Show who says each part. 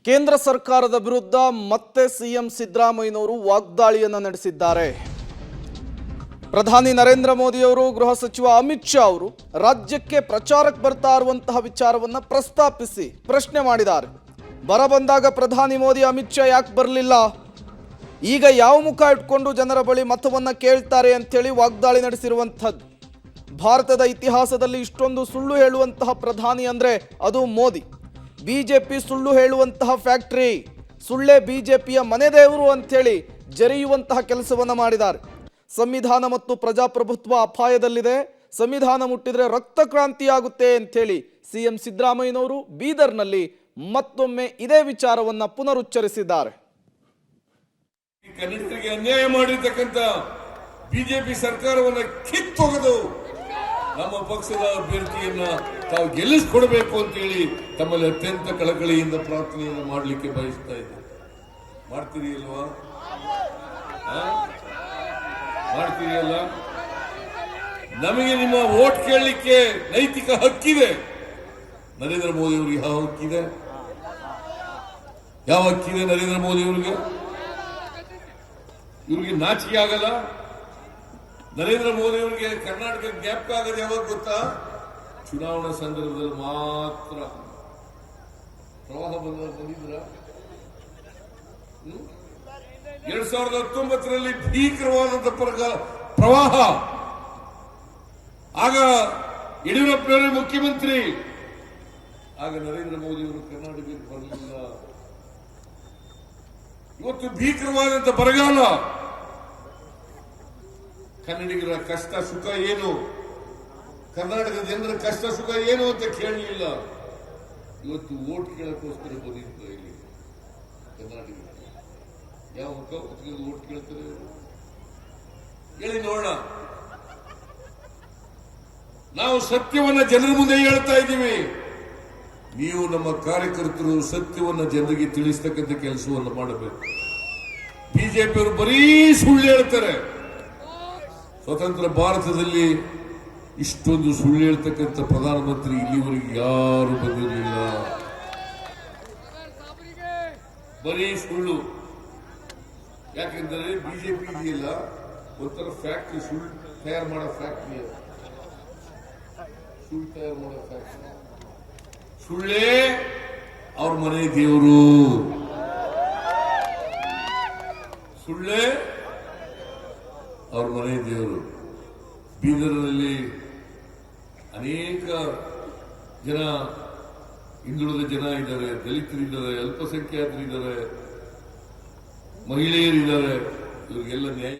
Speaker 1: ಕೇಂದ್ರ ಸರ್ಕಾರದ ವಿರುದ್ಧ ಮತ್ತೆ ಸಿಎಂ ಸಿದ್ದರಾಮಯ್ಯನವರು ವಾಗ್ದಾಳಿಯನ್ನು ನಡೆಸಿದ್ದಾರೆ. ಪ್ರಧಾನಿ ನರೇಂದ್ರ ಮೋದಿ ಅವರು, ಗೃಹ ಸಚಿವ ಅಮಿತ್ ಶಾ ಅವರು ರಾಜ್ಯಕ್ಕೆ ಪ್ರಚಾರಕ್ಕೆ ಬರ್ತಾ ಇರುವಂತಹ ವಿಚಾರವನ್ನು ಪ್ರಸ್ತಾಪಿಸಿ ಪ್ರಶ್ನೆ ಮಾಡಿದ್ದಾರೆ. ಬರ ಬಂದಾಗ ಪ್ರಧಾನಿ ಮೋದಿ ಅಮಿತ್ ಶಾ ಯಾಕೆ ಬರಲಿಲ್ಲ, ಈಗ ಯಾವ ಮುಖ ಇಟ್ಕೊಂಡು ಜನರ ಬಳಿ ಮತವನ್ನು ಕೇಳ್ತಾರೆ ಅಂತೇಳಿ ವಾಗ್ದಾಳಿ ನಡೆಸಿರುವಂಥದ್ದು. ಭಾರತದ ಇತಿಹಾಸದಲ್ಲಿ ಇಷ್ಟೊಂದು ಸುಳ್ಳು ಹೇಳುವಂತಹ ಪ್ರಧಾನಿ ಅಂದರೆ ಅದು ಮೋದಿ. ಬಿಜೆಪಿ ಸುಳ್ಳು ಹೇಳುವಂತಹ ಫ್ಯಾಕ್ಟರಿ, ಸುಳ್ಳೇ ಬಿಜೆಪಿಯ ಮನೆದೇವರು ಅಂಥೇಳಿ ಜರಿಯುವಂತಹ ಕೆಲಸವನ್ನು ಮಾಡಿದ್ದಾರೆ. ಸಂವಿಧಾನ ಮತ್ತು ಪ್ರಜಾಪ್ರಭುತ್ವ ಅಪಾಯದಲ್ಲಿದೆ, ಸಂವಿಧಾನ ಮುಟ್ಟಿದ್ರೆ ರಕ್ತ ಕ್ರಾಂತಿಯಾಗುತ್ತೆ ಅಂಥೇಳಿ ಸಿಎಂ ಸಿದ್ದರಾಮಯ್ಯನವರು ಬೀದರ್ನಲ್ಲಿ ಮತ್ತೊಮ್ಮೆ ಇದೇ ವಿಚಾರವನ್ನು ಪುನರುಚ್ಚರಿಸಿದ್ದಾರೆ.
Speaker 2: ಕನ್ನಡಿಗರಿಗೆ ಅನ್ಯಾಯ ಮಾಡಿರ್ತಕ್ಕಂಥ ಬಿಜೆಪಿ ಸರ್ಕಾರವನ್ನು ಕಿತ್ತೊಗೆದು ನಮ್ಮ ಪಕ್ಷದ ಅಭ್ಯರ್ಥಿಯನ್ನ ತಾವು ಗೆಲ್ಲಿಸಿಕೊಡಬೇಕು ಅಂತೇಳಿ ತಮ್ಮಲ್ಲಿ ಅತ್ಯಂತ ಕಳಕಳಿಯಿಂದ ಪ್ರಾರ್ಥನೆಯನ್ನು ಮಾಡಲಿಕ್ಕೆ ಬಯಸ್ತಾ ಇದ್ದಾರೆ. ಮಾಡ್ತೀರಿ ಅಲ್ವಾ? ಮಾಡ್ತೀರಿ ಅಲ್ಲ? ನಮಗೆ ನಿಮ್ಮ ವೋಟ್ ಕೇಳಲಿಕ್ಕೆ ನೈತಿಕ ಹಕ್ಕಿದೆ. ನರೇಂದ್ರ ಮೋದಿ ಅವರಿಗೆ ಯಾವ ಹಕ್ಕಿದೆ? ಯಾವ ಹಕ್ಕಿದೆ ನರೇಂದ್ರ ಮೋದಿ ಅವರಿಗೆ? ಇವ್ರಿಗೆ ನಾಚಿಕೆ ಆಗಲ್ಲ? ನರೇಂದ್ರ ಮೋದಿ ಅವರಿಗೆ ಕರ್ನಾಟಕ ಜ್ಞಾಪಕ ಆಗೋದು ಯಾವಾಗ ಗೊತ್ತಾ? ಚುನಾವಣಾ ಸಂದರ್ಭದಲ್ಲಿ ಮಾತ್ರ. ಪ್ರವಾಹ ಬಂದಿದ್ರ 2019ರಲ್ಲಿ ಭೀಕರವಾದಂತ ಪ್ರವಾಹ. ಆಗ ಯಡಿಯೂರಪ್ಪನವರೇ ಮುಖ್ಯಮಂತ್ರಿ. ಆಗ ನರೇಂದ್ರ ಮೋದಿ ಅವರು ಕರ್ನಾಟಕಕ್ಕೆ ಬರಲಿಲ್ಲ. ಇವತ್ತು ಭೀಕರವಾದಂತ ಬರಗಾಲ. ಕನ್ನಡಿಗರ ಕಷ್ಟ ಸುಖ ಏನು, ಕರ್ನಾಟಕದ ಜನರ ಕಷ್ಟ ಸುಖ ಏನು ಅಂತ ಕೇಳಲಿಲ್ಲ. ಇವತ್ತು ವೋಟ್ ಕೇಳಕ್ಕೋಸ್ಕರ ಬಂದಿತ್ತು ಇಲ್ಲಿ ಕರ್ನಾಟಕ. ಯಾವ ಮುಖ ಹೊತ್ಕೊಂಡು ವೋಟ್ ಕೇಳ್ತಾರೆ ಹೇಳಿ ನೋಡೋಣ. ನಾವು ಸತ್ಯವನ್ನ ಜನರ ಮುಂದೆ ಹೇಳ್ತಾ ಇದ್ದೀವಿ. ನೀವು ನಮ್ಮ ಕಾರ್ಯಕರ್ತರು ಸತ್ಯವನ್ನ ಜನರಿಗೆ ತಿಳಿಸ್ತಕ್ಕಂಥ ಕೆಲಸವನ್ನು ಮಾಡಬೇಕು. ಬಿಜೆಪಿಯವರು ಬರೀ ಸುಳ್ಳು ಹೇಳ್ತಾರೆ. ಸ್ವತಂತ್ರ ಭಾರತದಲ್ಲಿ ಇಷ್ಟೊಂದು ಸುಳ್ಳು ಹೇಳ್ತಕ್ಕಂಥ ಪ್ರಧಾನಮಂತ್ರಿ ಇಲ್ಲಿವರೆಗೆ ಯಾರು ಬಂದಿರಲಿಲ್ಲ. ಬರೀ ಸುಳ್ಳು. ಯಾಕೆಂದರೆ ಬಿಜೆಪಿ ಇದೆಯಲ್ಲ ಒಂಥರ ಫ್ಯಾಕ್ಟ್ರಿ, ಸುಳ್ಳು ತಯಾರು ಮಾಡೋ ಫ್ಯಾಕ್ಟ್ರಿ. ಸುಳ್ಳು ತಯಾರು ಮಾಡೋ ಫ್ಯಾಕ್ಟ್ರಿ. ಸುಳ್ಳೇ ಅವ್ರ ಮನೆ ದೇವರು. ಸುಳ್ಳೇ ಅವ್ರ ಮನೆ ದೇವರು. ಬೀದರ್ನಲ್ಲಿ ಅನೇಕ ಜನ, ಹಿಂದುಳಿದ ಜನ ಇದ್ದಾರೆ, ದಲಿತರಿದ್ದಾರೆ, ಅಲ್ಪಸಂಖ್ಯಾತರಿದ್ದಾರೆ, ಮಹಿಳೆಯರಿದ್ದಾರೆ. ಇವರಿಗೆಲ್ಲ ನ್ಯಾಯ